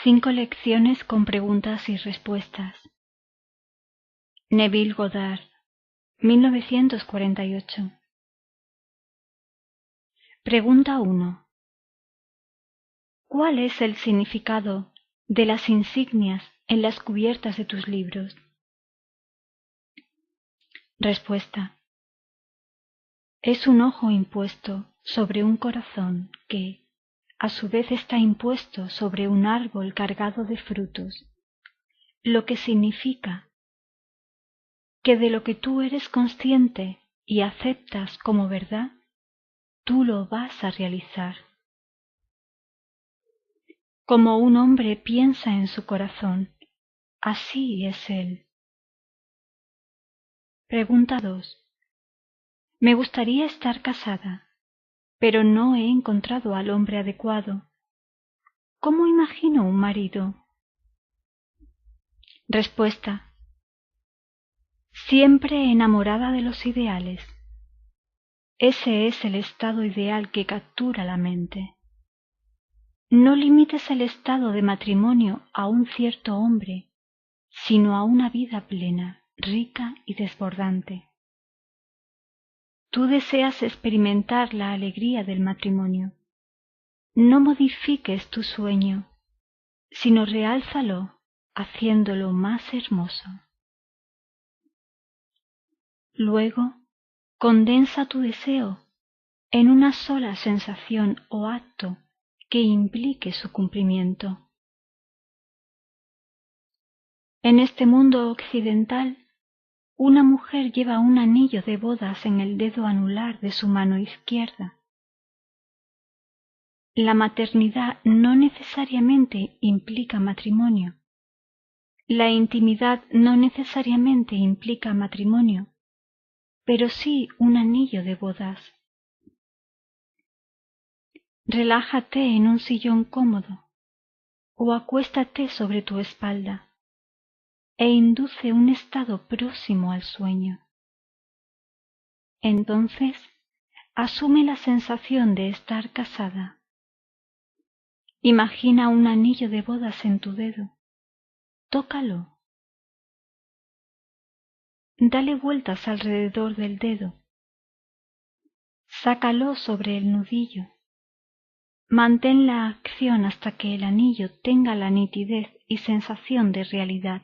5 lecciones con preguntas y respuestas. Neville Goddard, 1948. Pregunta 1. ¿Cuál es el significado de las insignias en las cubiertas de tus libros? Respuesta. Es un ojo impuesto sobre un corazón que, a su vez, está impuesto sobre un árbol cargado de frutos, lo que significa que de lo que tú eres consciente y aceptas como verdad, tú lo vas a realizar. Como un hombre piensa en su corazón, así es él. Pregunta 2. Me gustaría estar casada, pero no he encontrado al hombre adecuado. ¿Cómo imagino un marido? Respuesta. Siempre enamorada de los ideales. Ese es el estado ideal que captura la mente. No limites el estado de matrimonio a un cierto hombre, sino a una vida plena, rica y desbordante. Tú deseas experimentar la alegría del matrimonio. No modifiques tu sueño, sino reálzalo haciéndolo más hermoso. Luego, condensa tu deseo en una sola sensación o acto que implique su cumplimiento. En este mundo occidental, una mujer lleva un anillo de bodas en el dedo anular de su mano izquierda. La maternidad no necesariamente implica matrimonio. La intimidad no necesariamente implica matrimonio, pero sí un anillo de bodas. Relájate en un sillón cómodo o acuéstate sobre tu espalda e induce un estado próximo al sueño. Entonces, asume la sensación de estar casada. Imagina un anillo de bodas en tu dedo. Tócalo. Dale vueltas alrededor del dedo. Sácalo sobre el nudillo. Mantén la acción hasta que el anillo tenga la nitidez y sensación de realidad.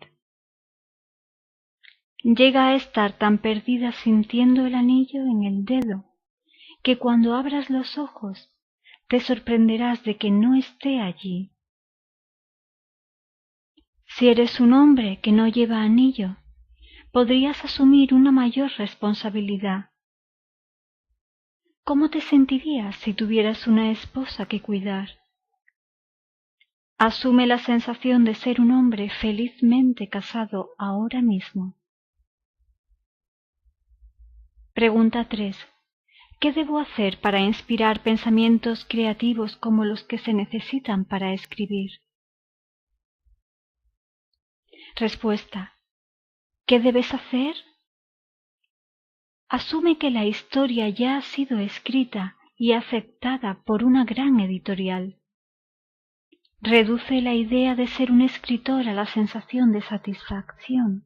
Llega a estar tan perdida sintiendo el anillo en el dedo que cuando abras los ojos te sorprenderás de que no esté allí. Si eres un hombre que no lleva anillo, podrías asumir una mayor responsabilidad. ¿Cómo te sentirías si tuvieras una esposa que cuidar? Asume la sensación de ser un hombre felizmente casado ahora mismo. Pregunta 3. ¿Qué debo hacer para inspirar pensamientos creativos como los que se necesitan para escribir? Respuesta. ¿Qué debes hacer? Asume que la historia ya ha sido escrita y aceptada por una gran editorial. Reduce la idea de ser un escritor a la sensación de satisfacción.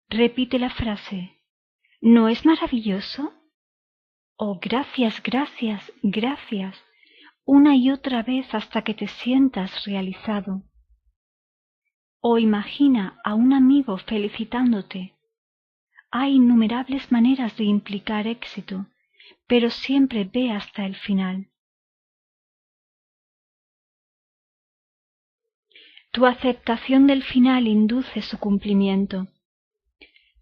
Repite la frase, ¿no es maravilloso? Oh, gracias, gracias, gracias, una y otra vez hasta que te sientas realizado. O imagina a un amigo felicitándote. Hay innumerables maneras de implicar éxito, pero siempre ve hasta el final. Tu aceptación del final induce su cumplimiento.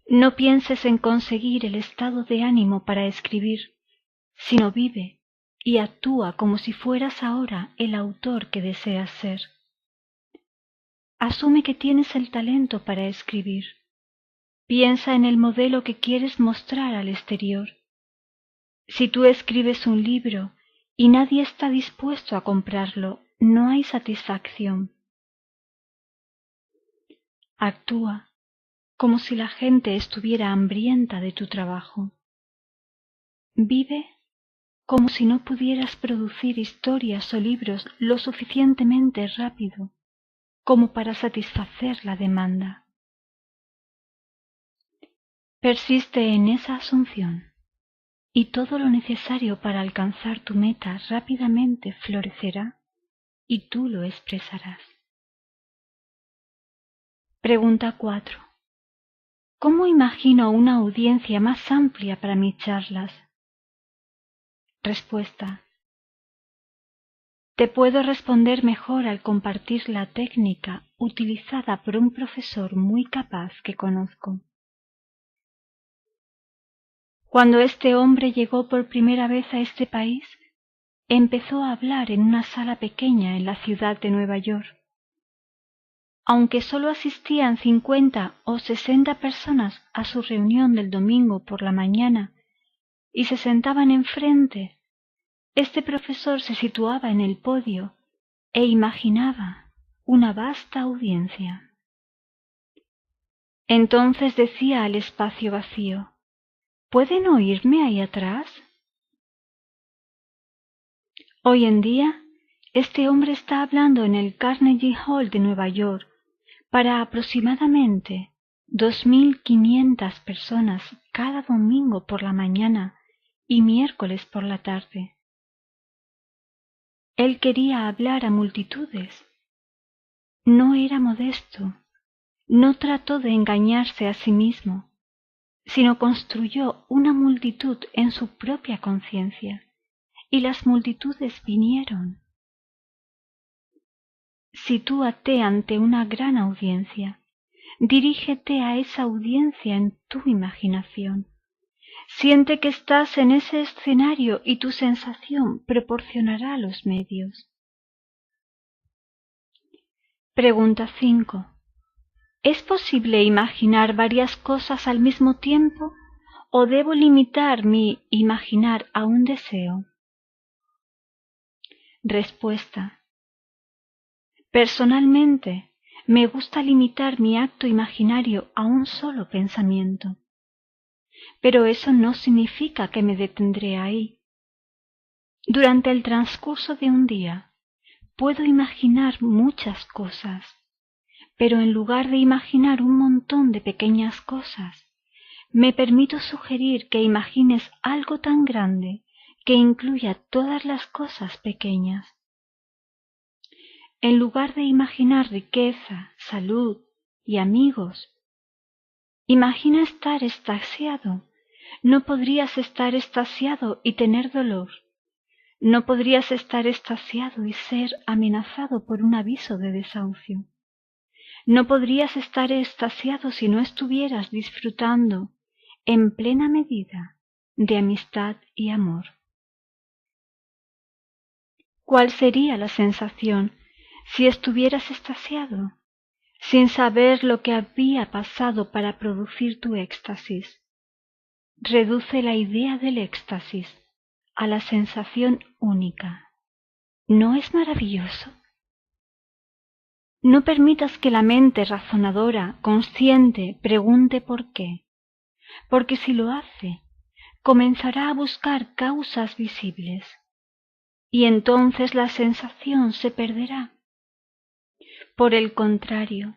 No pienses en conseguir el estado de ánimo para escribir, sino vive y actúa como si fueras ahora el autor que deseas ser. Asume que tienes el talento para escribir. Piensa en el modelo que quieres mostrar al exterior. Si tú escribes un libro y nadie está dispuesto a comprarlo, no hay satisfacción. Actúa como si la gente estuviera hambrienta de tu trabajo. Vive como si no pudieras producir historias o libros lo suficientemente rápido como para satisfacer la demanda. Persiste en esa asunción y todo lo necesario para alcanzar tu meta rápidamente florecerá y tú lo expresarás. Pregunta 4. ¿Cómo imagino una audiencia más amplia para mis charlas? Respuesta. Te puedo responder mejor al compartir la técnica utilizada por un profesor muy capaz que conozco. Cuando este hombre llegó por primera vez a este país, empezó a hablar en una sala pequeña en la ciudad de Nueva York. Aunque solo asistían 50 o 60 personas a su reunión del domingo por la mañana y se sentaban enfrente, este profesor se situaba en el podio e imaginaba una vasta audiencia. Entonces decía al espacio vacío: ¿pueden oírme ahí atrás? Hoy en día, este hombre está hablando en el Carnegie Hall de Nueva York para aproximadamente 2.500 personas cada domingo por la mañana y miércoles por la tarde. Él quería hablar a multitudes. No era modesto, no trató de engañarse a sí mismo, sino construyó una multitud en su propia conciencia, y las multitudes vinieron. Sitúate ante una gran audiencia, dirígete a esa audiencia en tu imaginación. Siente que estás en ese escenario y tu sensación proporcionará los medios. Pregunta 5. ¿Es posible imaginar varias cosas al mismo tiempo o debo limitar mi imaginar a un deseo? Respuesta. Personalmente, me gusta limitar mi acto imaginario a un solo pensamiento. Pero eso no significa que me detendré ahí. Durante el transcurso de un día, puedo imaginar muchas cosas, pero en lugar de imaginar un montón de pequeñas cosas, me permito sugerir que imagines algo tan grande que incluya todas las cosas pequeñas. En lugar de imaginar riqueza, salud y amigos, imagina estar extasiado. No podrías estar extasiado y tener dolor. No podrías estar extasiado y ser amenazado por un aviso de desahucio. No podrías estar extasiado si no estuvieras disfrutando en plena medida de amistad y amor. ¿Cuál sería la sensación si estuvieras extasiado, sin saber lo que había pasado para producir tu éxtasis? Reduce la idea del éxtasis a la sensación única. ¿No es maravilloso? No permitas que la mente razonadora, consciente, pregunte por qué, porque si lo hace, comenzará a buscar causas visibles, y entonces la sensación se perderá. Por el contrario,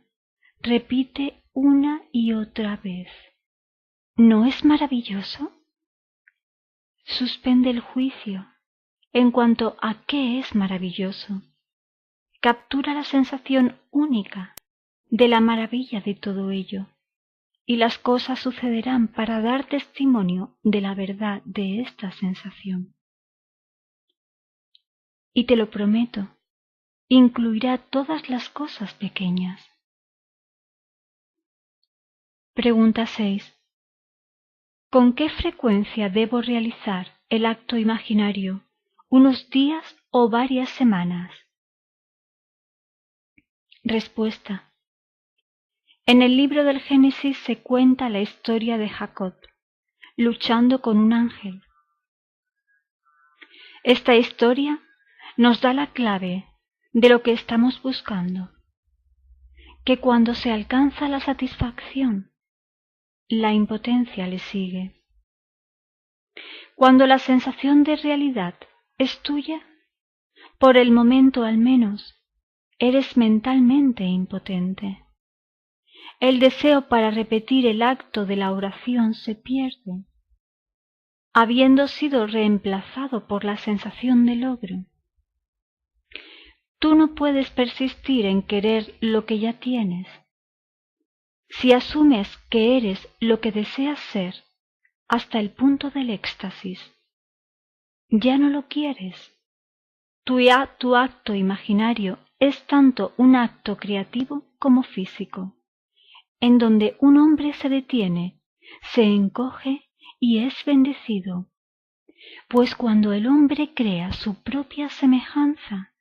repite una y otra vez: ¿no es maravilloso? Suspende el juicio en cuanto a qué es maravilloso. Captura la sensación única de la maravilla de todo ello, y las cosas sucederán para dar testimonio de la verdad de esta sensación. Y te lo prometo, incluirá todas las cosas pequeñas. Pregunta 6. ¿Con qué frecuencia debo realizar el acto imaginario? ¿Unos días o varias semanas? Respuesta. En el libro del Génesis se cuenta la historia de Jacob, luchando con un ángel. Esta historia nos da la clave de lo que estamos buscando, que cuando se alcanza la satisfacción, la impotencia le sigue. Cuando la sensación de realidad es tuya, por el momento al menos, eres mentalmente impotente. El deseo para repetir el acto de la oración se pierde, habiendo sido reemplazado por la sensación de logro. Tú no puedes persistir en querer lo que ya tienes. Si asumes que eres lo que deseas ser hasta el punto del éxtasis, ya no lo quieres. Tu acto imaginario es tanto un acto creativo como físico, en donde un hombre se detiene, se encoge y es bendecido, pues cuando el hombre crea su propia semejanza,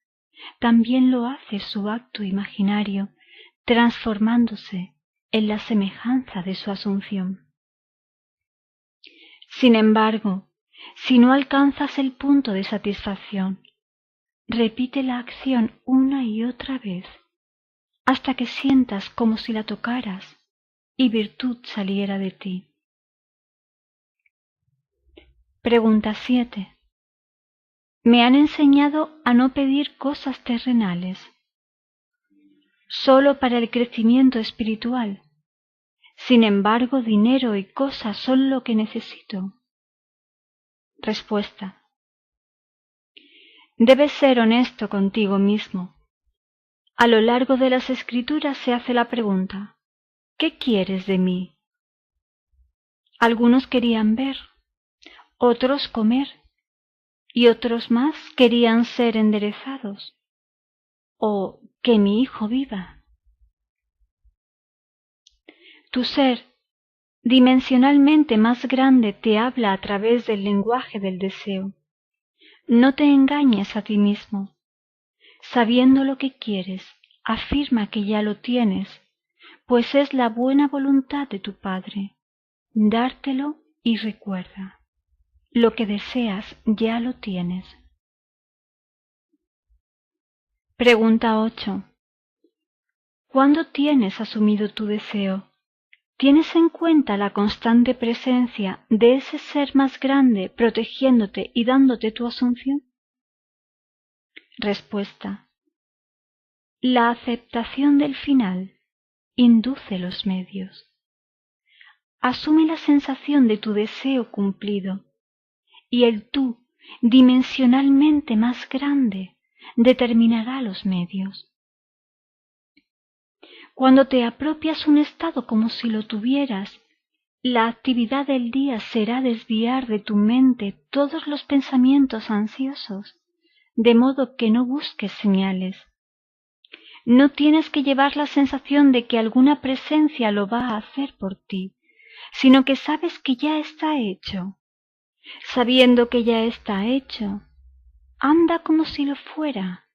también lo hace su acto imaginario, transformándose en la semejanza de su asunción. Sin embargo, si no alcanzas el punto de satisfacción, repite la acción una y otra vez, hasta que sientas como si la tocaras y virtud saliera de ti. Pregunta 7. Me han enseñado a no pedir cosas terrenales, solo para el crecimiento espiritual. Sin embargo, dinero y cosas son lo que necesito. Respuesta. Debes ser honesto contigo mismo. A lo largo de las escrituras se hace la pregunta: ¿qué quieres de mí? Algunos querían ver, otros comer, y otros más querían ser enderezados, o que mi hijo viva. Tu ser dimensionalmente más grande te habla a través del lenguaje del deseo. No te engañes a ti mismo. Sabiendo lo que quieres, afirma que ya lo tienes, pues es la buena voluntad de tu Padre dártelo, y recuerda, lo que deseas ya lo tienes. Pregunta 8. ¿Cuándo tienes asumido tu deseo? ¿Tienes en cuenta la constante presencia de ese ser más grande protegiéndote y dándote tu asunción? Respuesta. La aceptación del final induce los medios. Asume la sensación de tu deseo cumplido, y el tú dimensionalmente más grande determinará los medios. Cuando te apropias un estado como si lo tuvieras, la actividad del día será desviar de tu mente todos los pensamientos ansiosos, de modo que no busques señales. No tienes que llevar la sensación de que alguna presencia lo va a hacer por ti, sino que sabes que ya está hecho. Sabiendo que ya está hecho, anda como si lo fuera,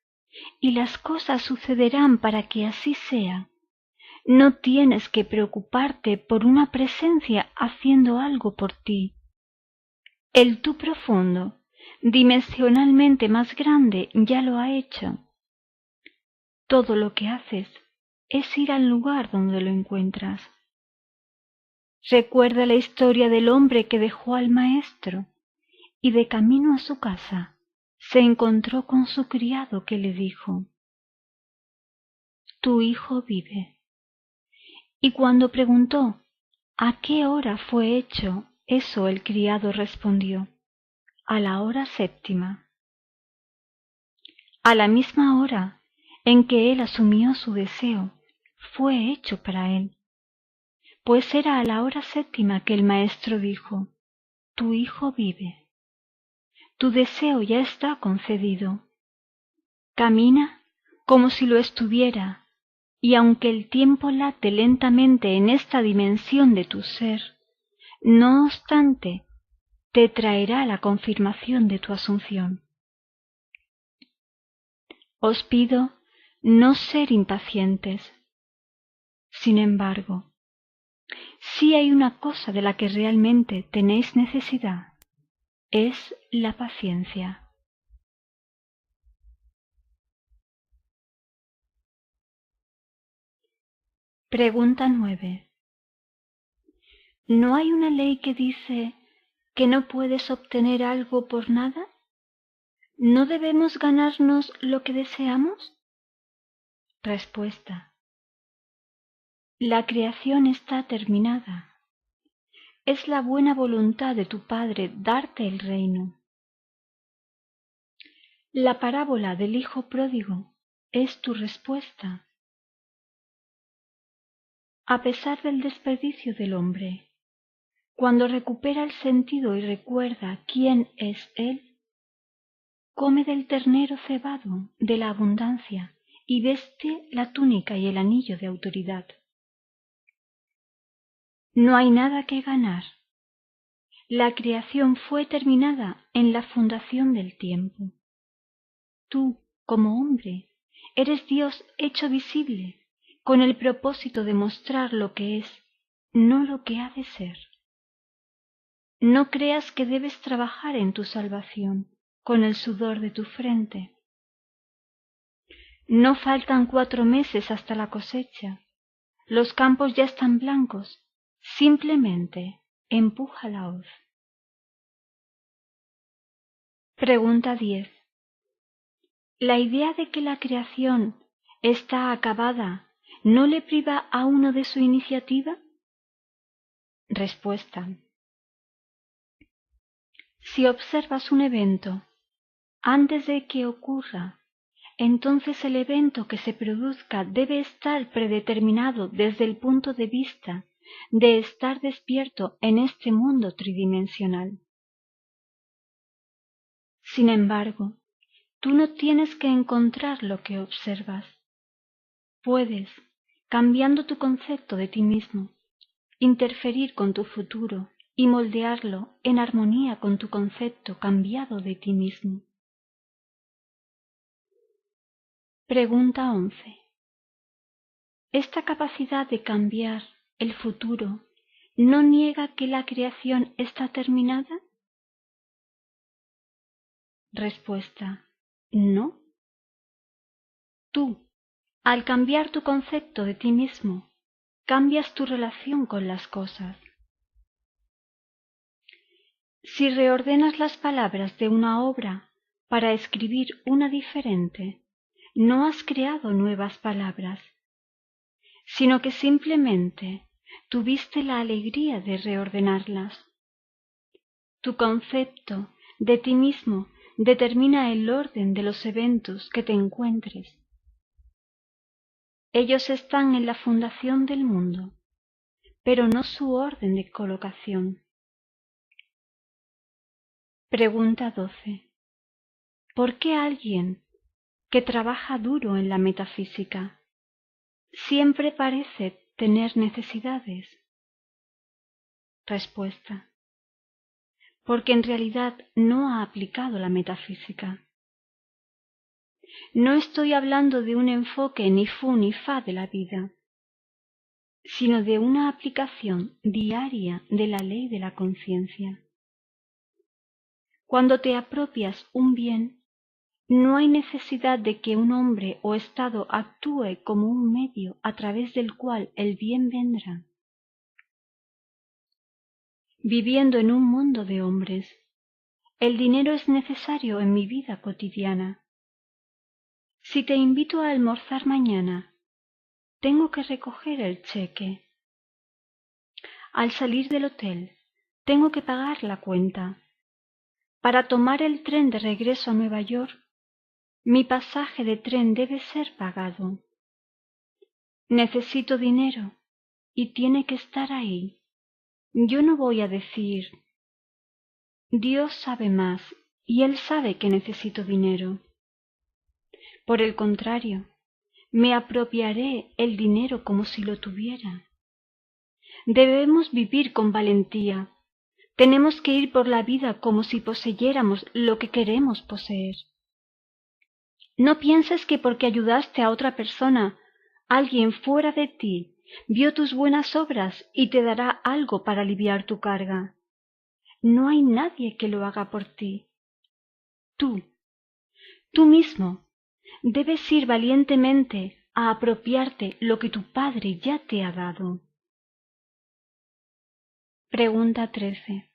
y las cosas sucederán para que así sea. No tienes que preocuparte por una presencia haciendo algo por ti. El tú profundo, dimensionalmente más grande, ya lo ha hecho. Todo lo que haces es ir al lugar donde lo encuentras. Recuerda la historia del hombre que dejó al maestro y de camino a su casa se encontró con su criado que le dijo: Tu hijo vive. Y cuando preguntó a qué hora fue hecho eso, el criado respondió: a la hora 7, a la misma hora en que él asumió su deseo, fue hecho para él, pues era a la hora 7 que el maestro dijo: Tu hijo vive. Tu deseo ya está concedido. Camina como si lo estuviera, y aunque el tiempo late lentamente en esta dimensión de tu ser, no obstante, te traerá la confirmación de tu asunción. Os pido no ser impacientes. Sin embargo, si hay una cosa de la que realmente tenéis necesidad, es la paciencia. Pregunta 9. ¿No hay una ley que dice: que no puedes obtener algo por nada? ¿No debemos ganarnos lo que deseamos? Respuesta. La creación está terminada. Es la buena voluntad de tu Padre darte el reino. La parábola del Hijo Pródigo es tu respuesta. A pesar del desperdicio del hombre, cuando recupera el sentido y recuerda quién es él, come del ternero cebado de la abundancia y veste la túnica y el anillo de autoridad. No hay nada que ganar. La creación fue terminada en la fundación del tiempo. Tú, como hombre, eres Dios hecho visible, con el propósito de mostrar lo que es, no lo que ha de ser. No creas que debes trabajar en tu salvación con el sudor de tu frente. No faltan 4 meses hasta la cosecha. Los campos ya están blancos. Simplemente empuja la hoz. Pregunta 10. ¿La idea de que la creación está acabada no le priva a uno de su iniciativa? Respuesta. Si observas un evento antes de que ocurra, entonces el evento que se produzca debe estar predeterminado desde el punto de vista de estar despierto en este mundo tridimensional. Sin embargo, tú no tienes que encontrar lo que observas. Puedes, cambiando tu concepto de ti mismo, interferir con tu futuro y moldearlo en armonía con tu concepto cambiado de ti mismo. Pregunta 11. Esta capacidad de cambiar el futuro no niega que la creación está terminada. Respuesta. No. Tú, al cambiar tu concepto de ti mismo, cambias tu relación con las cosas. Si reordenas las palabras de una obra para escribir una diferente, no has creado nuevas palabras, sino que simplemente tuviste la alegría de reordenarlas. Tu concepto de ti mismo determina el orden de los eventos que te encuentres. Ellos están en la fundación del mundo, pero no su orden de colocación. Pregunta 12. ¿Por qué alguien que trabaja duro en la metafísica siempre parece tener necesidades? Respuesta. Porque en realidad no ha aplicado la metafísica. No estoy hablando de un enfoque ni fu ni fa de la vida, sino de una aplicación diaria de la ley de la conciencia. Cuando te apropias un bien, no hay necesidad de que un hombre o estado actúe como un medio a través del cual el bien vendrá. Viviendo en un mundo de hombres, el dinero es necesario en mi vida cotidiana. Si te invito a almorzar mañana, tengo que recoger el cheque. Al salir del hotel, tengo que pagar la cuenta. Para tomar el tren de regreso a Nueva York, mi pasaje de tren debe ser pagado. Necesito dinero y tiene que estar ahí. Yo no voy a decir, Dios sabe más y Él sabe que necesito dinero. Por el contrario, me apropiaré el dinero como si lo tuviera. Debemos vivir con valentía. Tenemos que ir por la vida como si poseyéramos lo que queremos poseer. No pienses que porque ayudaste a otra persona, alguien fuera de ti, vio tus buenas obras y te dará algo para aliviar tu carga. No hay nadie que lo haga por ti. Tú mismo, debes ir valientemente a apropiarte lo que tu Padre ya te ha dado. Pregunta 13.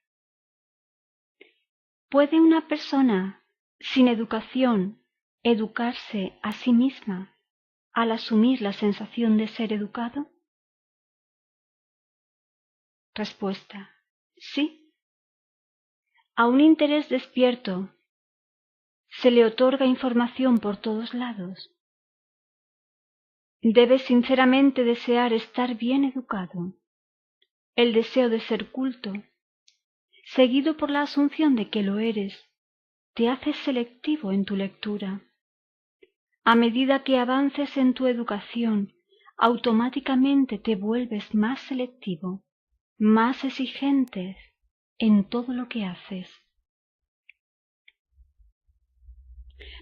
¿Puede una persona sin educación educarse a sí misma al asumir la sensación de ser educado? Respuesta: sí. A un interés despierto se le otorga información por todos lados. Debes sinceramente desear estar bien educado. El deseo de ser culto, seguido por la asunción de que lo eres, te hace selectivo en tu lectura. A medida que avances en tu educación, automáticamente te vuelves más selectivo, más exigente en todo lo que haces.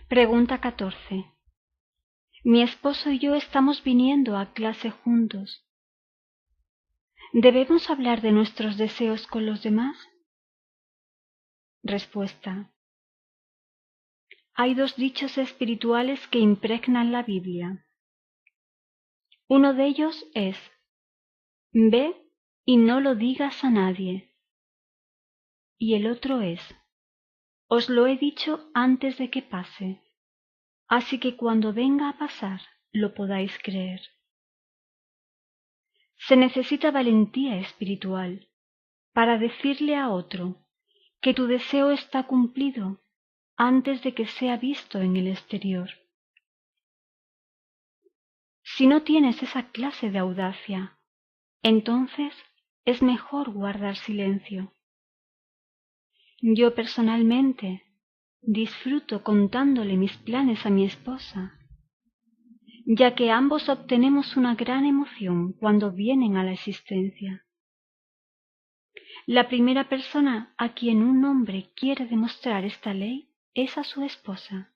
Pregunta 14. Mi esposo y yo estamos viniendo a clase juntos. ¿Debemos hablar de nuestros deseos con los demás? Respuesta: hay dos dichos espirituales que impregnan la Biblia. Uno de ellos es: ve y no lo digas a nadie. Y el otro es: os lo he dicho antes de que pase, así que cuando venga a pasar lo podáis creer. Se necesita valentía espiritual para decirle a otro que tu deseo está cumplido antes de que sea visto en el exterior. Si no tienes esa clase de audacia, entonces es mejor guardar silencio. Yo personalmente disfruto contándole mis planes a mi esposa, ya que ambos obtenemos una gran emoción cuando vienen a la existencia. La primera persona a quien un hombre quiere demostrar esta ley es a su esposa.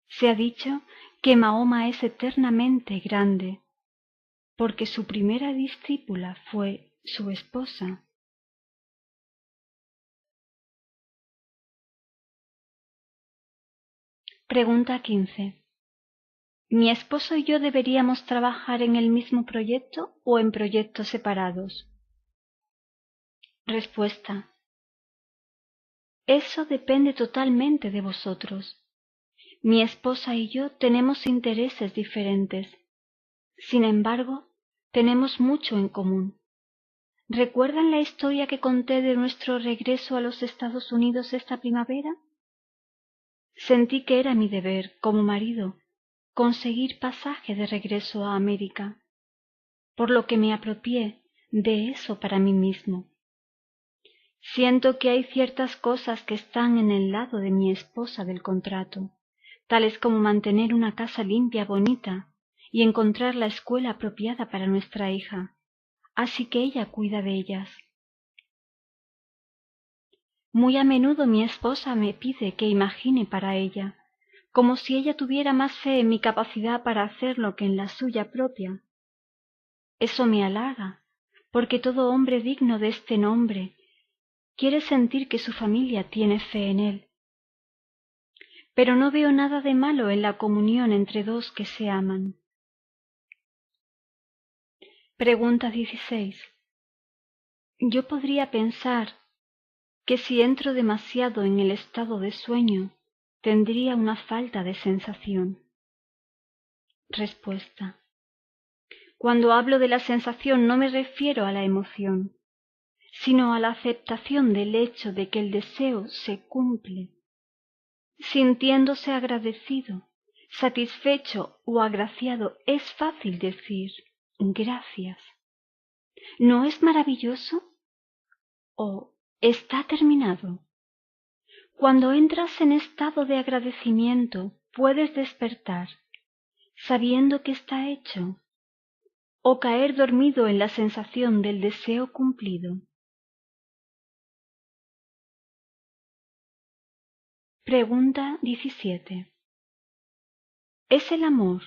Se ha dicho que Mahoma es eternamente grande, porque su primera discípula fue su esposa. Pregunta 15. ¿Mi esposo y yo deberíamos trabajar en el mismo proyecto o en proyectos separados? Respuesta: eso depende totalmente de vosotros. Mi esposa y yo tenemos intereses diferentes. Sin embargo, tenemos mucho en común. ¿Recuerdan la historia que conté de nuestro regreso a los Estados Unidos esta primavera? Sentí que era mi deber, como marido, conseguir pasaje de regreso a América, por lo que me apropié de eso para mí mismo. Siento que hay ciertas cosas que están en el lado de mi esposa del contrato, tales como mantener una casa limpia, bonita, y encontrar la escuela apropiada para nuestra hija, así que ella cuida de ellas. Muy a menudo mi esposa me pide que imagine para ella, como si ella tuviera más fe en mi capacidad para hacerlo que en la suya propia. Eso me halaga, porque todo hombre digno de este nombre quiere sentir que su familia tiene fe en él. Pero no veo nada de malo en la comunión entre dos que se aman. Pregunta 16. Yo podría pensar que si entro demasiado en el estado de sueño, tendría una falta de sensación. Respuesta: cuando hablo de la sensación no me refiero a la emoción, sino a la aceptación del hecho de que el deseo se cumple. Sintiéndose agradecido, satisfecho o agraciado, es fácil decir gracias. ¿No es maravilloso? ¿O está terminado? Cuando entras en estado de agradecimiento, puedes despertar, sabiendo que está hecho, o caer dormido en la sensación del deseo cumplido. Pregunta 17. ¿Es el amor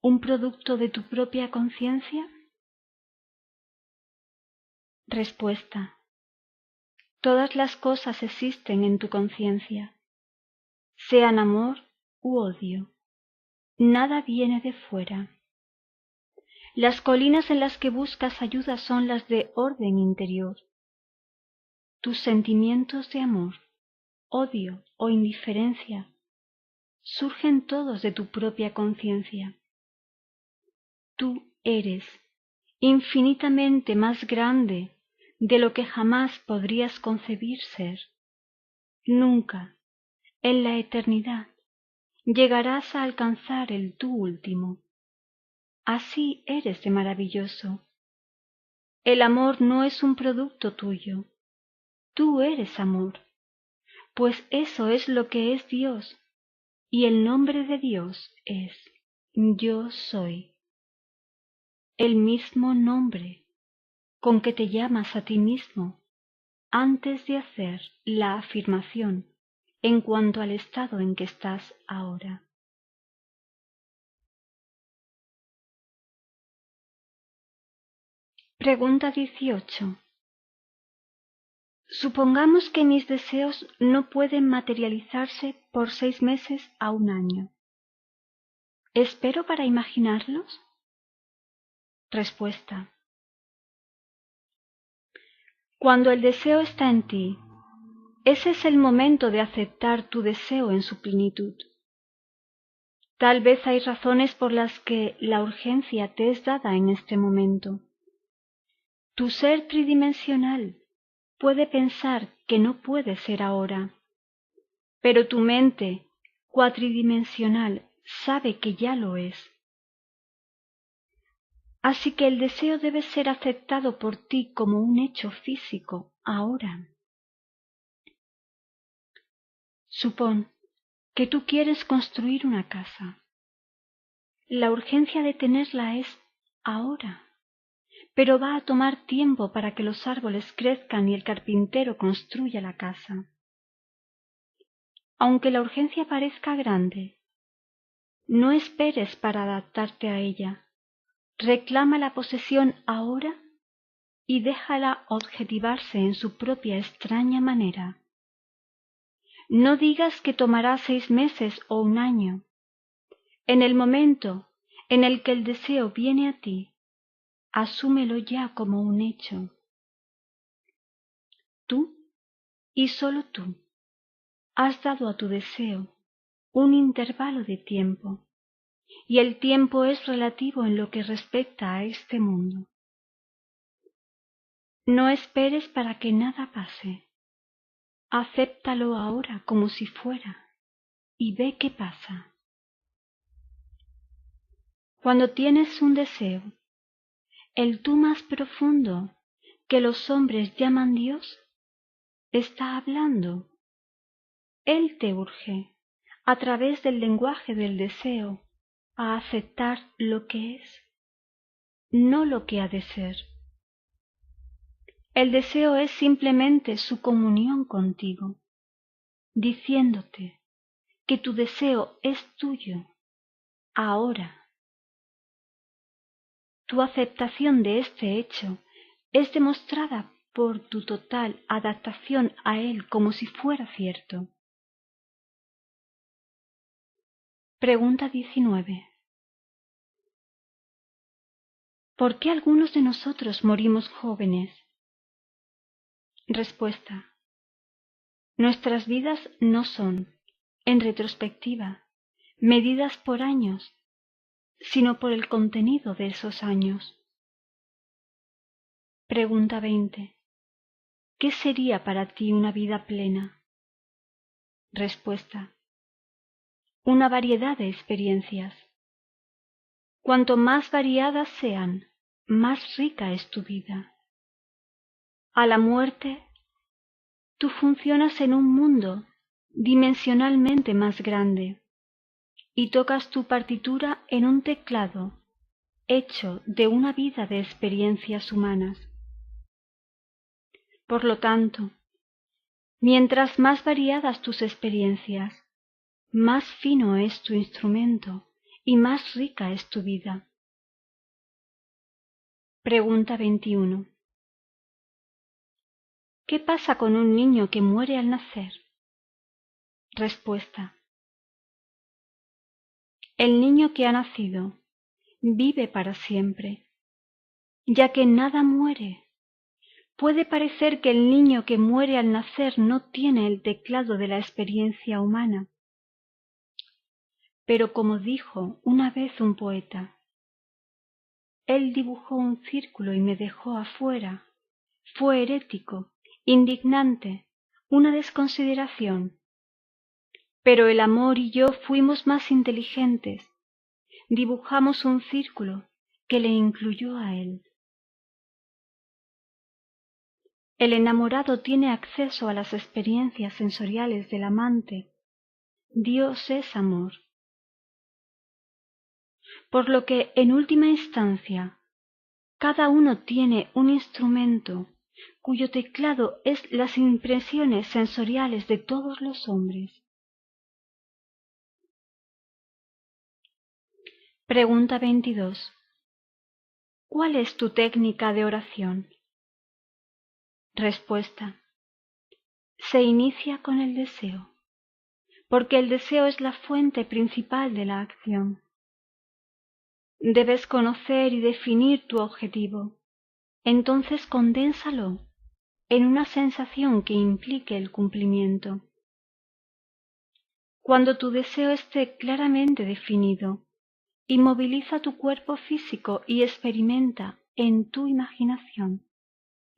un producto de tu propia conciencia? Respuesta: todas las cosas existen en tu conciencia, sean amor u odio. Nada viene de fuera. Las colinas en las que buscas ayuda son las de orden interior. Tus sentimientos de amor odio o indiferencia surgen todos de tu propia conciencia. Tú eres infinitamente más grande de lo que jamás podrías concebir ser. Nunca, en la eternidad, llegarás a alcanzar el tú último. Así eres de maravilloso. El amor no es un producto tuyo. Tú eres amor, pues eso es lo que es Dios, y el nombre de Dios es Yo soy. El mismo nombre con que te llamas a ti mismo antes de hacer la afirmación en cuanto al estado en que estás ahora. Pregunta 18. Supongamos que mis deseos no pueden materializarse por 6 meses a un año. ¿Espero para imaginarlos? Respuesta. Cuando el deseo está en ti, ese es el momento de aceptar tu deseo en su plenitud. Tal vez hay razones por las que la urgencia te es dada en este momento. Tu ser tridimensional puede pensar que no puede ser ahora, pero tu mente cuatridimensional sabe que ya lo es. Así que el deseo debe ser aceptado por ti como un hecho físico ahora. Supón que tú quieres construir una casa. La urgencia de tenerla es ahora, pero va a tomar tiempo para que los árboles crezcan y el carpintero construya la casa. Aunque la urgencia parezca grande, no esperes para adaptarte a ella. Reclama la posesión ahora y déjala objetivarse en su propia extraña manera. No digas que tomará 6 meses o un año. En el momento en el que el deseo viene a ti, asúmelo ya como un hecho. Tú, y sólo tú, has dado a tu deseo un intervalo de tiempo, y el tiempo es relativo en lo que respecta a este mundo. No esperes para que nada pase. Acéptalo ahora como si fuera, y ve qué pasa. Cuando tienes un deseo, el tú más profundo, que los hombres llaman Dios, está hablando. Él te urge, a través del lenguaje del deseo, a aceptar lo que es, no lo que ha de ser. El deseo es simplemente su comunión contigo, diciéndote que tu deseo es tuyo, ahora. Tu aceptación de este hecho es demostrada por tu total adaptación a él como si fuera cierto. Pregunta 19. ¿Por qué algunos de nosotros morimos jóvenes? Respuesta. Nuestras vidas no son, en retrospectiva, medidas por años, sino por el contenido de esos años. Pregunta 20. ¿Qué sería para ti una vida plena? Respuesta. Una variedad de experiencias. Cuanto más variadas sean, más rica es tu vida. A la muerte, tú funcionas en un mundo dimensionalmente más grande y tocas tu partitura en un teclado hecho de una vida de experiencias humanas. Por lo tanto, mientras más variadas tus experiencias, más fino es tu instrumento y más rica es tu vida. Pregunta 21. ¿Qué pasa con un niño que muere al nacer? Respuesta. El niño que ha nacido vive para siempre, ya que nada muere, Puede parecer que el niño que muere al nacer no tiene el teclado de la experiencia humana. Pero como dijo una vez un poeta, él dibujó un círculo y me dejó afuera. Fue herético, indignante, una desconsideración. Pero el amor y yo fuimos más inteligentes. Dibujamos un círculo que le incluyó a él. El enamorado tiene acceso a las experiencias sensoriales del amante. Dios es amor. Por lo que, en última instancia, cada uno tiene un instrumento cuyo teclado es las impresiones sensoriales de todos los hombres. Pregunta 22. ¿Cuál es tu técnica de oración? Respuesta. Se inicia con el deseo, porque el deseo es la fuente principal de la acción. Debes conocer y definir tu objetivo. Entonces condénsalo en una sensación que implique el cumplimiento. Cuando tu deseo esté claramente definido, inmoviliza tu cuerpo físico y experimenta en tu imaginación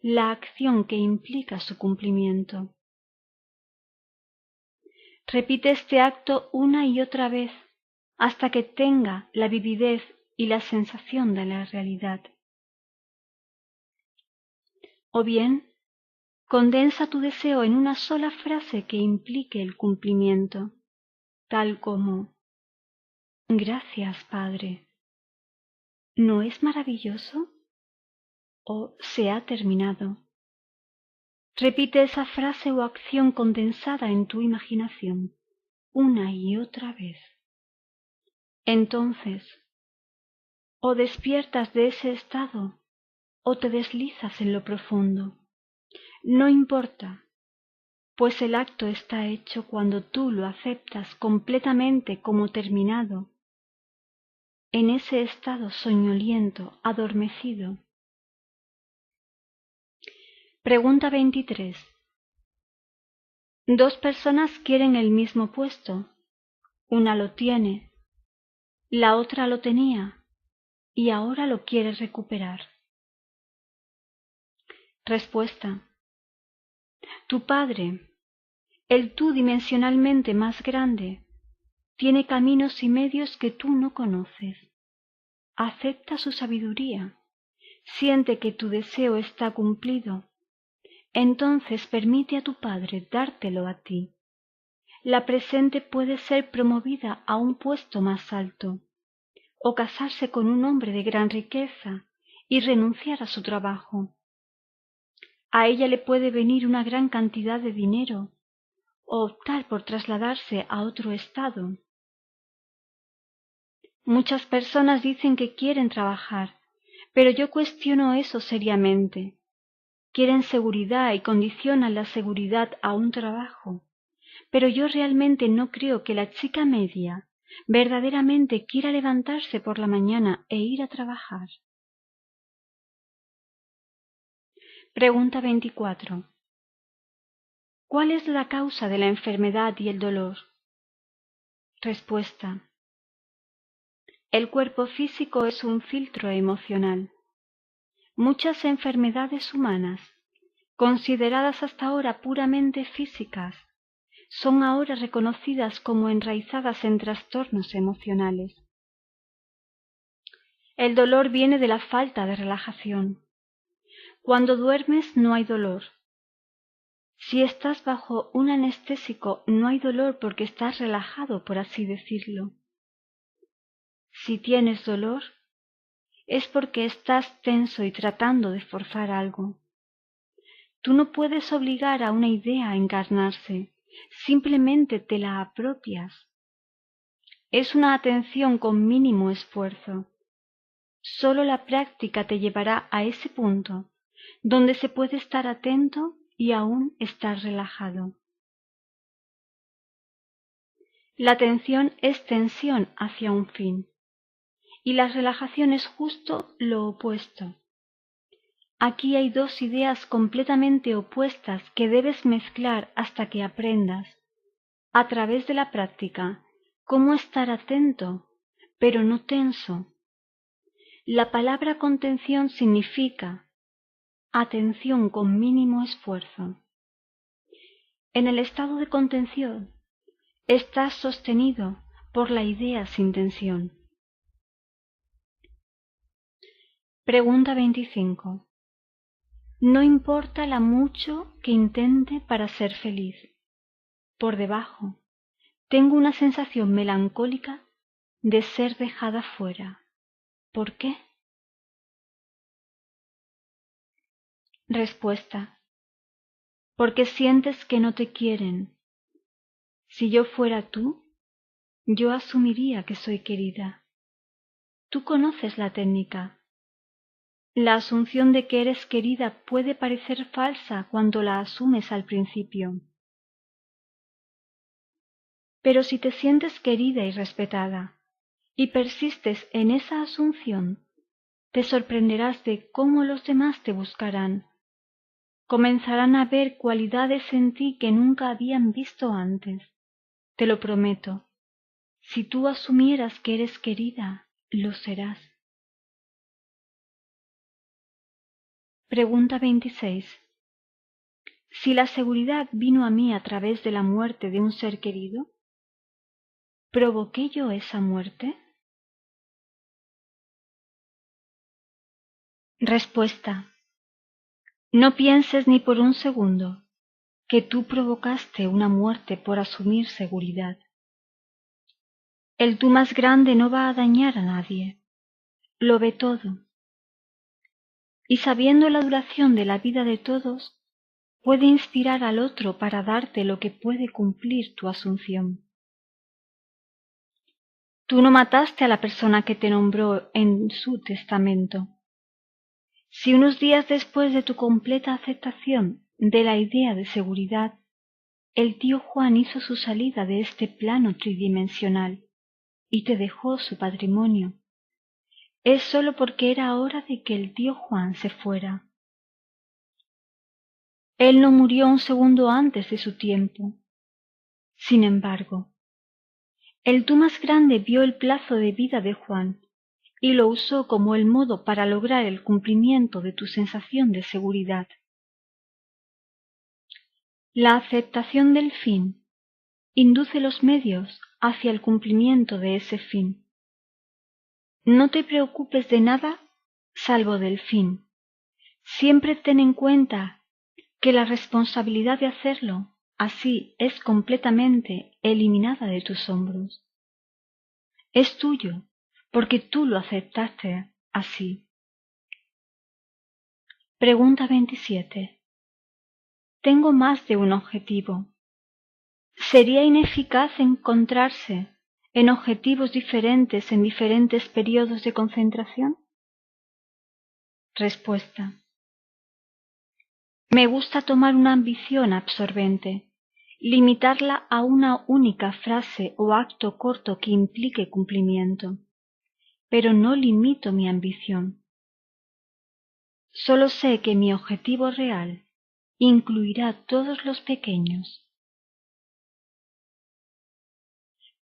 la acción que implica su cumplimiento. Repite este acto una y otra vez hasta que tenga la vividez y la sensación de la realidad. O bien, condensa tu deseo en una sola frase que implique el cumplimiento, tal como: Gracias, Padre. ¿No es maravilloso? O se ha terminado. Repite esa frase o acción condensada en tu imaginación una y otra vez. Entonces, o despiertas de ese estado o te deslizas en lo profundo. No importa, pues el acto está hecho cuando tú lo aceptas completamente como terminado. En ese estado soñoliento, adormecido. Pregunta 23. Dos personas quieren el mismo puesto. Una lo tiene, la otra lo tenía y ahora lo quiere recuperar. Respuesta. Tu padre, el tú dimensionalmente más grande, tiene caminos y medios que tú no conoces. Acepta su sabiduría. Siente que tu deseo está cumplido. Entonces permite a tu padre dártelo a ti. La presente puede ser promovida a un puesto más alto, o casarse con un hombre de gran riqueza y renunciar a su trabajo. A ella le puede venir una gran cantidad de dinero, o optar por trasladarse a otro estado. Muchas personas dicen que quieren trabajar, pero yo cuestiono eso seriamente. Quieren seguridad y condicionan la seguridad a un trabajo, pero yo realmente no creo que la chica media verdaderamente quiera levantarse por la mañana e ir a trabajar. Pregunta 24. ¿Cuál es la causa de la enfermedad y el dolor? Respuesta. El cuerpo físico es un filtro emocional. Muchas enfermedades humanas, consideradas hasta ahora puramente físicas, son ahora reconocidas como enraizadas en trastornos emocionales. El dolor viene de la falta de relajación. Cuando duermes no hay dolor. Si estás bajo un anestésico no hay dolor porque estás relajado, por así decirlo. Si tienes dolor, es porque estás tenso y tratando de forzar algo. Tú no puedes obligar a una idea a encarnarse, simplemente te la apropias. Es una atención con mínimo esfuerzo. Solo la práctica te llevará a ese punto, donde se puede estar atento y aún estar relajado. La atención es tensión hacia un fin, y la relajación es justo lo opuesto. Aquí hay dos ideas completamente opuestas que debes mezclar hasta que aprendas, a través de la práctica, cómo estar atento, pero no tenso. La palabra contención significa atención con mínimo esfuerzo. En el estado de contención, estás sostenido por la idea sin tensión. Pregunta 25. No importa la mucho que intente para ser feliz. Por debajo, tengo una sensación melancólica de ser dejada fuera. ¿Por qué? Respuesta. Porque sientes que no te quieren. Si yo fuera tú, yo asumiría que soy querida. Tú conoces la técnica. La asunción de que eres querida puede parecer falsa cuando la asumes al principio. Pero si te sientes querida y respetada, y persistes en esa asunción, te sorprenderás de cómo los demás te buscarán. Comenzarán a ver cualidades en ti que nunca habían visto antes. Te lo prometo. Si tú asumieras que eres querida, lo serás. Pregunta 26. Si la seguridad vino a mí a través de la muerte de un ser querido, ¿provoqué yo esa muerte? Respuesta. No pienses ni por un segundo que tú provocaste una muerte por asumir seguridad. El tú más grande no va a dañar a nadie, lo ve todo. Y sabiendo la duración de la vida de todos, puede inspirar al otro para darte lo que puede cumplir tu asunción. Tú no mataste a la persona que te nombró en su testamento. Si unos días después de tu completa aceptación de la idea de seguridad, el tío Juan hizo su salida de este plano tridimensional y te dejó su patrimonio, es sólo porque era hora de que el tío Juan se fuera. Él no murió un segundo antes de su tiempo. Sin embargo, el tú más grande vio el plazo de vida de Juan y lo usó como el modo para lograr el cumplimiento de tu sensación de seguridad. La aceptación del fin induce los medios hacia el cumplimiento de ese fin. No te preocupes de nada salvo del fin. Siempre ten en cuenta que la responsabilidad de hacerlo así es completamente eliminada de tus hombros. Es tuyo, porque tú lo aceptaste así. Pregunta 27. Tengo más de un objetivo. ¿Sería ineficaz encontrarse en objetivos diferentes en diferentes periodos de concentración? Respuesta. Me gusta tomar una ambición absorbente, limitarla a una única frase o acto corto que implique cumplimiento, pero no limito mi ambición. Solo sé que mi objetivo real incluirá todos los pequeños.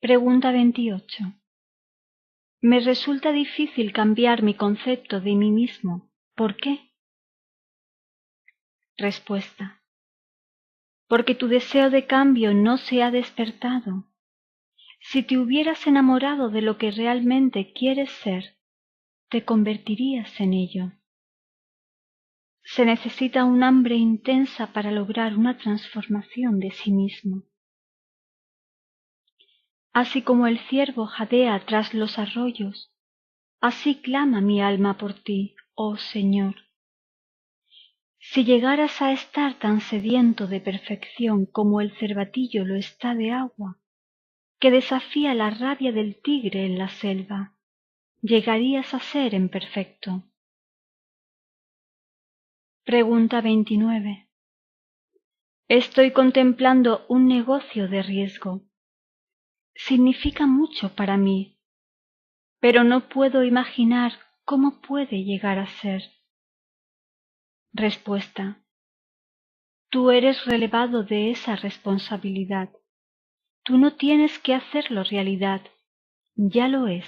Pregunta 28. Me resulta difícil cambiar mi concepto de mí mismo. ¿Por qué? Respuesta. Porque tu deseo de cambio no se ha despertado. Si te hubieras enamorado de lo que realmente quieres ser, te convertirías en ello. Se necesita un hambre intensa para lograr una transformación de sí mismo. Así como el ciervo jadea tras los arroyos, así clama mi alma por ti, oh Señor. Si llegaras a estar tan sediento de perfección como el cervatillo lo está de agua, que desafía la rabia del tigre en la selva, llegarías a ser imperfecto. Pregunta 29. Estoy contemplando un negocio de riesgo. Significa mucho para mí, pero no puedo imaginar cómo puede llegar a ser. Respuesta: tú eres relevado de esa responsabilidad. Tú no tienes que hacerlo realidad, ya lo es.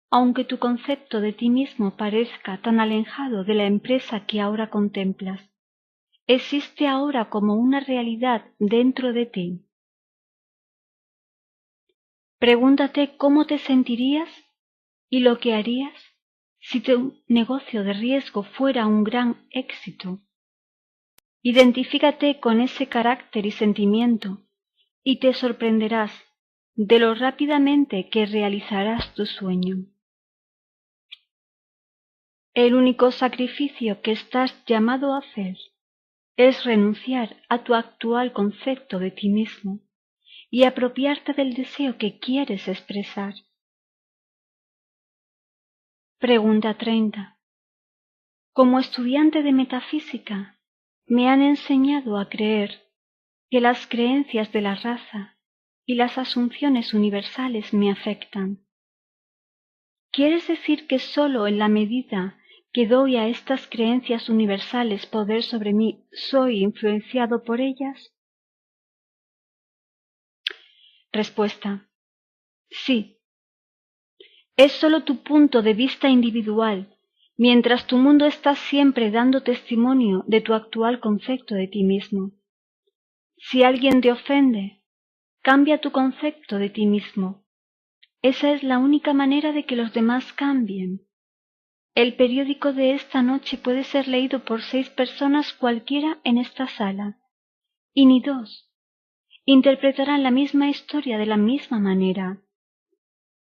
Aunque tu concepto de ti mismo parezca tan alejado de la empresa que ahora contemplas, existe ahora como una realidad dentro de ti. Pregúntate cómo te sentirías y lo que harías si tu negocio de riesgo fuera un gran éxito. Identifícate con ese carácter y sentimiento y te sorprenderás de lo rápidamente que realizarás tu sueño. El único sacrificio que estás llamado a hacer es renunciar a tu actual concepto de ti mismo y apropiarte del deseo que quieres expresar. Pregunta 30. Como estudiante de metafísica, me han enseñado a creer que las creencias de la raza y las asunciones universales me afectan. ¿Quieres decir que sólo en la medida que doy a estas creencias universales poder sobre mí, soy influenciado por ellas? Respuesta: sí. Es sólo tu punto de vista individual, mientras tu mundo está siempre dando testimonio de tu actual concepto de ti mismo. Si alguien te ofende, cambia tu concepto de ti mismo. Esa es la única manera de que los demás cambien. El periódico de esta noche puede ser leído por 6 personas cualquiera en esta sala, y ni 2. Interpretarán la misma historia de la misma manera.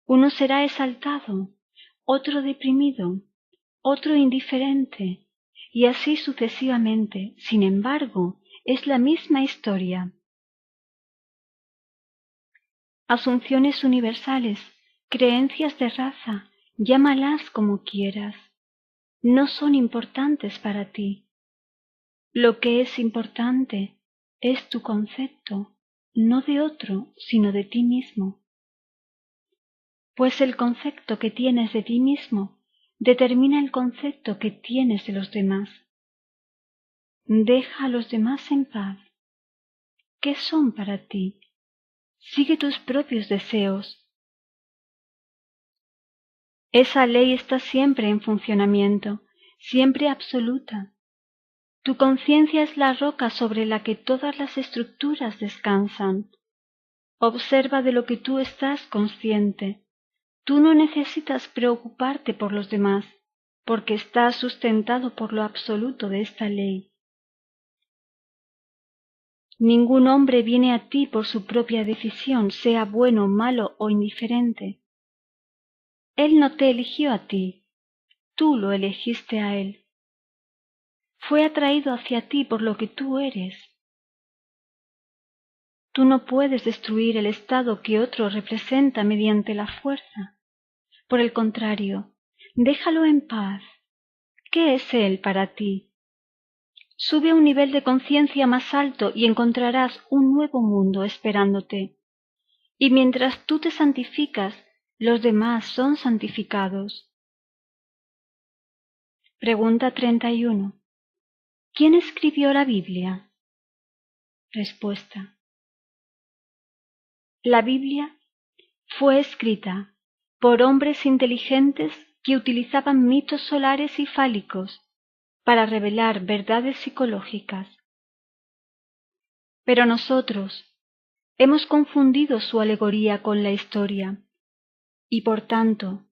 Uno será exaltado, otro deprimido, otro indiferente, y así sucesivamente. Sin embargo, es la misma historia. Asunciones universales, creencias de raza, llámalas como quieras, no son importantes para ti. Lo que es importante es tu concepto, no de otro, sino de ti mismo. Pues el concepto que tienes de ti mismo determina el concepto que tienes de los demás. Deja a los demás en paz. ¿Qué son para ti? Sigue tus propios deseos. Esa ley está siempre en funcionamiento, siempre absoluta. Tu conciencia es la roca sobre la que todas las estructuras descansan. Observa de lo que tú estás consciente. Tú no necesitas preocuparte por los demás, porque estás sustentado por lo absoluto de esta ley. Ningún hombre viene a ti por su propia decisión, sea bueno, malo o indiferente. Él no te eligió a ti, tú lo elegiste a él. Fue atraído hacia ti por lo que tú eres. Tú no puedes destruir el estado que otro representa mediante la fuerza. Por el contrario, déjalo en paz. ¿Qué es él para ti? Sube a un nivel de conciencia más alto y encontrarás un nuevo mundo esperándote. Y mientras tú te santificas, los demás son santificados. Pregunta 31. ¿Quién escribió la Biblia? Respuesta: la Biblia fue escrita por hombres inteligentes que utilizaban mitos solares y fálicos para revelar verdades psicológicas. Pero nosotros hemos confundido su alegoría con la historia y por tanto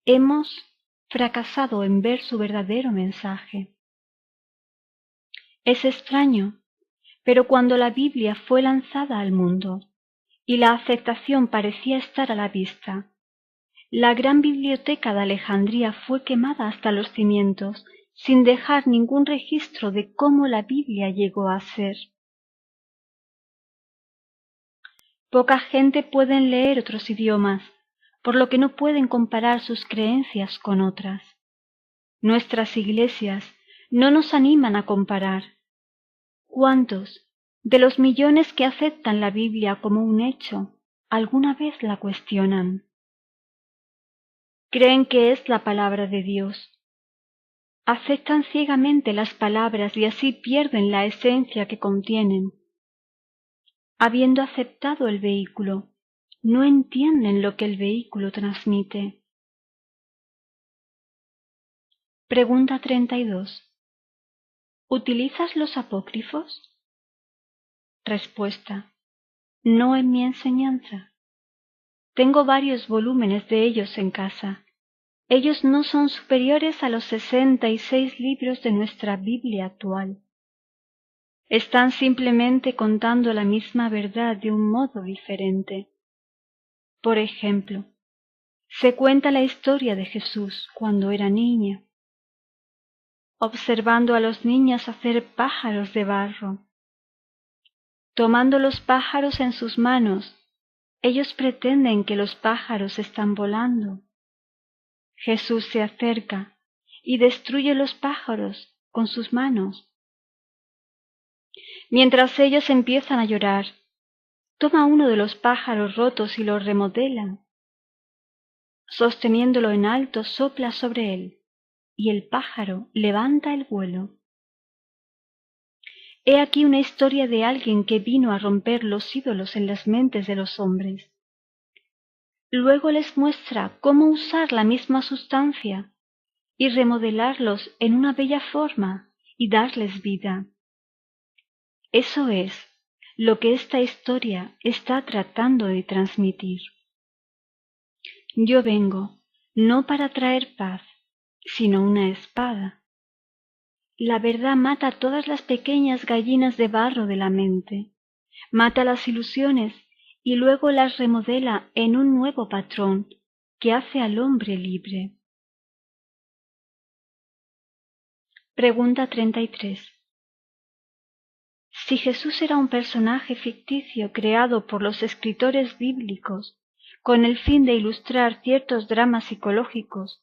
hemos fracasado en ver su verdadero mensaje. Es extraño, pero cuando la Biblia fue lanzada al mundo y la aceptación parecía estar a la vista, la gran biblioteca de Alejandría fue quemada hasta los cimientos, sin dejar ningún registro de cómo la Biblia llegó a ser. Poca gente puede leer otros idiomas, por lo que no pueden comparar sus creencias con otras. Nuestras iglesias no nos animan a comparar. ¿Cuántos de los millones que aceptan la Biblia como un hecho alguna vez la cuestionan? Creen que es la palabra de Dios. aceptan ciegamente las palabras y así pierden la esencia que contienen. Habiendo aceptado el vehículo, no entienden lo que el vehículo transmite. Pregunta 32. ¿Utilizas los apócrifos? Respuesta: no en mi enseñanza. Tengo varios volúmenes de ellos en casa. Ellos no son superiores a los 66 libros de nuestra Biblia actual. Están simplemente contando la misma verdad de un modo diferente. Por ejemplo, se cuenta la historia de Jesús cuando era niño, observando a los niños hacer pájaros de barro. Tomando los pájaros en sus manos, ellos pretenden que los pájaros están volando. Jesús se acerca y destruye los pájaros con sus manos. Mientras ellos empiezan a llorar, toma uno de los pájaros rotos y lo remodela. Sosteniéndolo en alto, sopla sobre él, y el pájaro levanta el vuelo. He aquí una historia de alguien que vino a romper los ídolos en las mentes de los hombres. Luego les muestra cómo usar la misma sustancia y remodelarlos en una bella forma y darles vida. Eso es lo que esta historia está tratando de transmitir. Yo vengo no para traer paz, sino una espada. La verdad mata todas las pequeñas gallinas de barro de la mente, mata las ilusiones y luego las remodela en un nuevo patrón que hace al hombre libre. Pregunta 33. Si Jesús era un personaje ficticio creado por los escritores bíblicos con el fin de ilustrar ciertos dramas psicológicos,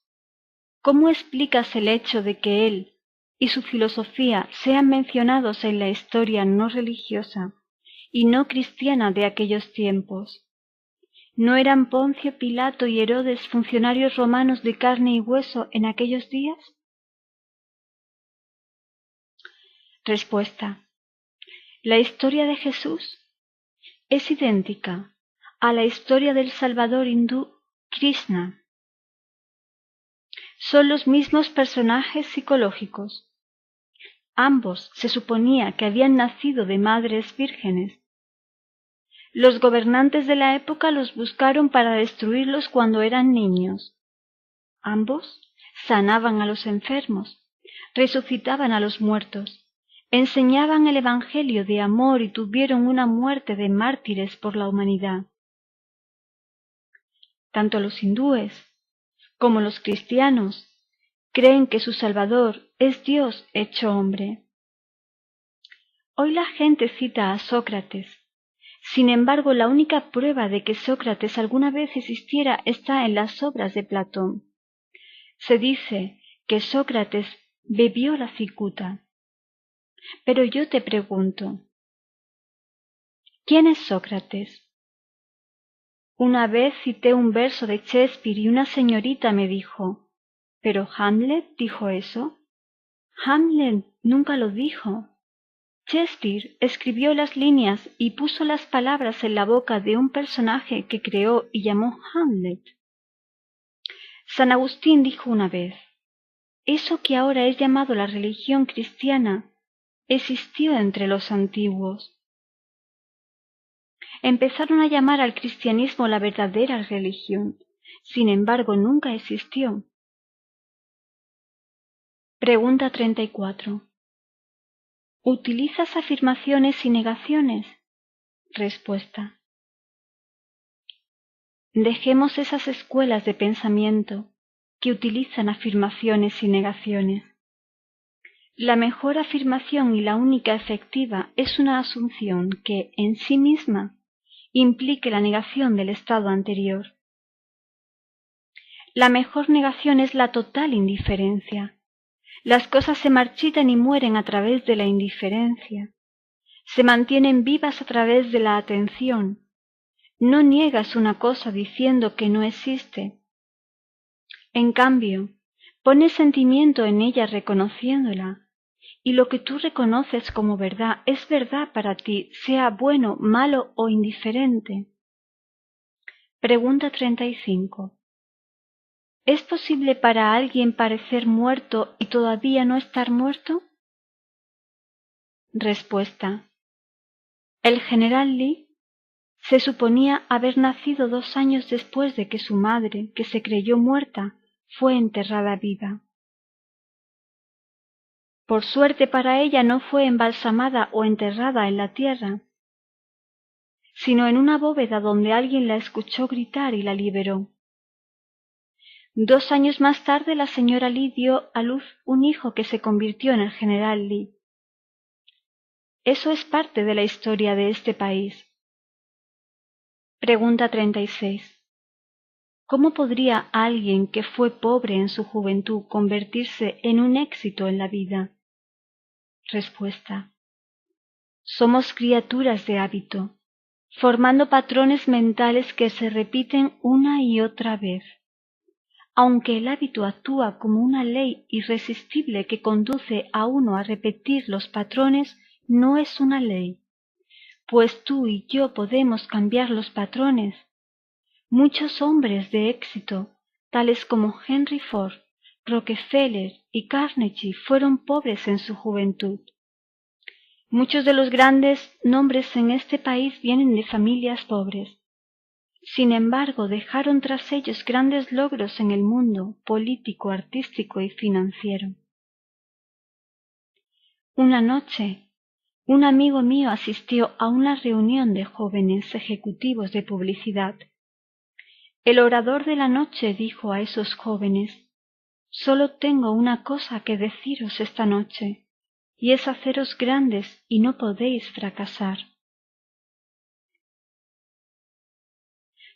¿cómo explicas el hecho de que él y su filosofía sean mencionados en la historia no religiosa y no cristiana de aquellos tiempos? ¿No eran Poncio Pilato y Herodes funcionarios romanos de carne y hueso en aquellos días? Respuesta: la historia de Jesús es idéntica a la historia del Salvador hindú Krishna. Son los mismos personajes psicológicos. Ambos se suponía que habían nacido de madres vírgenes. Los gobernantes de la época los buscaron para destruirlos cuando eran niños. Ambos sanaban a los enfermos, resucitaban a los muertos, enseñaban el Evangelio de amor y tuvieron una muerte de mártires por la humanidad. Tanto los hindúes como los cristianos creen que su Salvador es Dios hecho hombre. Hoy la gente cita a Sócrates. Sin embargo, la única prueba de que Sócrates alguna vez existiera está en las obras de Platón. Se dice que Sócrates bebió la cicuta. Pero yo te pregunto, ¿quién es Sócrates? Una vez cité un verso de Shakespeare y una señorita me dijo: ¿pero Hamlet dijo eso? Hamlet nunca lo dijo. Shakespeare escribió las líneas y puso las palabras en la boca de un personaje que creó y llamó Hamlet. San Agustín dijo una vez: eso que ahora es llamado la religión cristiana existió entre los antiguos. Empezaron a llamar al cristianismo la verdadera religión, sin embargo nunca existió. Pregunta 34. ¿Utilizas afirmaciones y negaciones? Respuesta: dejemos esas escuelas de pensamiento que utilizan afirmaciones y negaciones. La mejor afirmación y la única efectiva es una asunción que, en sí misma, implique la negación del estado anterior. La mejor negación es la total indiferencia. Las cosas se marchitan y mueren a través de la indiferencia. Se mantienen vivas a través de la atención. No niegas una cosa diciendo que no existe. En cambio, Pones sentimiento en ella reconociéndola, y lo que tú reconoces como verdad es verdad para ti, sea bueno, malo o indiferente. Pregunta 35. ¿Es posible para alguien parecer muerto y todavía no estar muerto? Respuesta. El general Lee se suponía haber nacido 2 años después de que su madre, que se creyó muerta, fue enterrada viva. Por suerte para ella no fue embalsamada o enterrada en la tierra, sino en una bóveda donde alguien la escuchó gritar y la liberó. 2 años más tarde la señora Lee dio a luz un hijo que se convirtió en el general Lee. Eso es parte de la historia de este país. Pregunta 36. ¿Cómo podría alguien que fue pobre en su juventud convertirse en un éxito en la vida? Respuesta. Somos criaturas de hábito, formando patrones mentales que se repiten una y otra vez. Aunque el hábito actúa como una ley irresistible que conduce a uno a repetir los patrones, no es una ley, pues tú y yo podemos cambiar los patrones. Muchos hombres de éxito, tales como Henry Ford, Rockefeller y Carnegie, fueron pobres en su juventud. Muchos de los grandes nombres en este país vienen de familias pobres. Sin embargo, dejaron tras ellos grandes logros en el mundo político, artístico y financiero. Una noche, un amigo mío asistió a una reunión de jóvenes ejecutivos de publicidad. El orador de la noche dijo a esos jóvenes: «Solo tengo una cosa que deciros esta noche, y es haceros grandes y no podéis fracasar».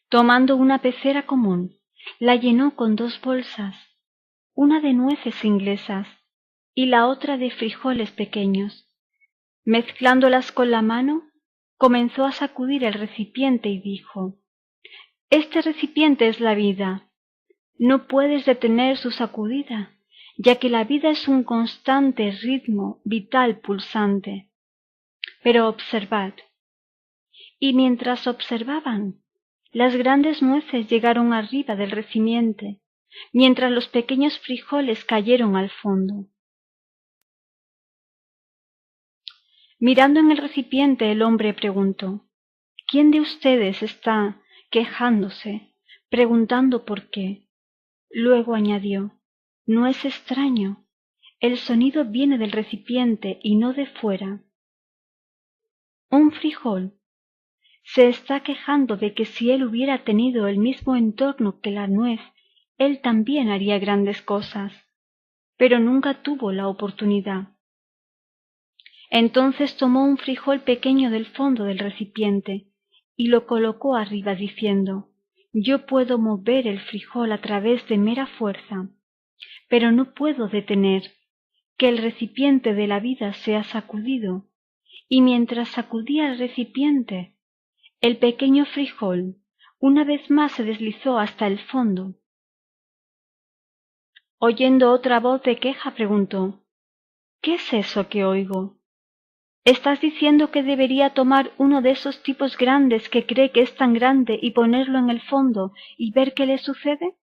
Tomando una pecera común, la llenó con 2 bolsas, una de nueces inglesas y la otra de frijoles pequeños. Mezclándolas con la mano, comenzó a sacudir el recipiente y dijo: «Este recipiente es la vida. No puedes detener su sacudida, ya que la vida es un constante ritmo vital pulsante. Pero observad». Y mientras observaban, las grandes nueces llegaron arriba del recipiente, mientras los pequeños frijoles cayeron al fondo. Mirando en el recipiente, el hombre preguntó: «¿Quién de ustedes está quejándose, preguntando por qué?». Luego añadió: «No es extraño, el sonido viene del recipiente y no de fuera». Un frijol se está quejando de que si él hubiera tenido el mismo entorno que la nuez, él también haría grandes cosas, pero nunca tuvo la oportunidad. Entonces tomó un frijol pequeño del fondo del recipiente y lo colocó arriba diciendo: «Yo puedo mover el frijol a través de mera fuerza, pero no puedo detener que el recipiente de la vida sea sacudido». Y mientras sacudía el recipiente, el pequeño frijol una vez más se deslizó hasta el fondo. Oyendo otra voz de queja, preguntó: «¿Qué es eso que oigo? ¿Estás diciendo que debería tomar uno de esos tipos grandes que cree que es tan grande y ponerlo en el fondo y ver qué le sucede?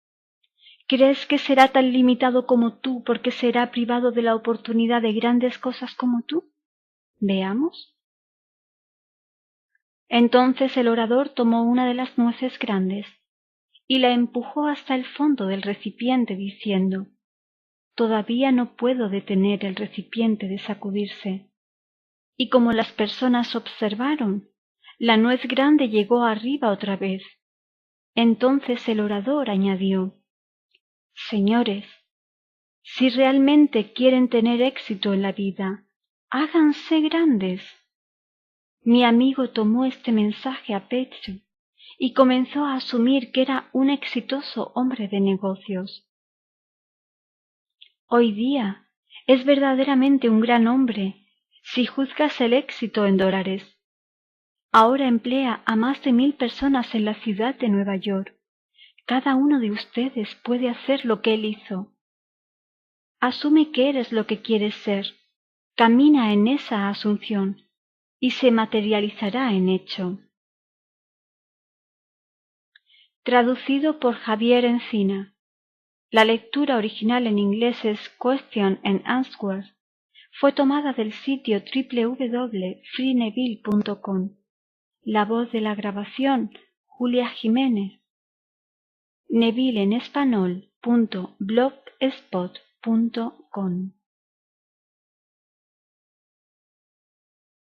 ¿Crees que será tan limitado como tú porque será privado de la oportunidad de grandes cosas como tú? Veamos». Entonces el orador tomó una de las nueces grandes y la empujó hasta el fondo del recipiente diciendo: «Todavía no puedo detener el recipiente de sacudirse». Y como las personas observaron, la nuez grande llegó arriba otra vez. Entonces el orador añadió: «Señores, si realmente quieren tener éxito en la vida, háganse grandes». Mi amigo tomó este mensaje a pecho y comenzó a asumir que era un exitoso hombre de negocios. Hoy día es verdaderamente un gran hombre si juzgas el éxito en dólares. Ahora emplea a más de 1000 personas en la ciudad de Nueva York. Cada uno de ustedes puede hacer lo que él hizo. Asume que eres lo que quieres ser, camina en esa asunción y se materializará en hecho. Traducido por Javier Encina. La lectura original en inglés es Question and Answer. Fue tomada del sitio www.freeneville.com. La voz de la grabación, Julia Jiménez. Neville en español.blogspot.com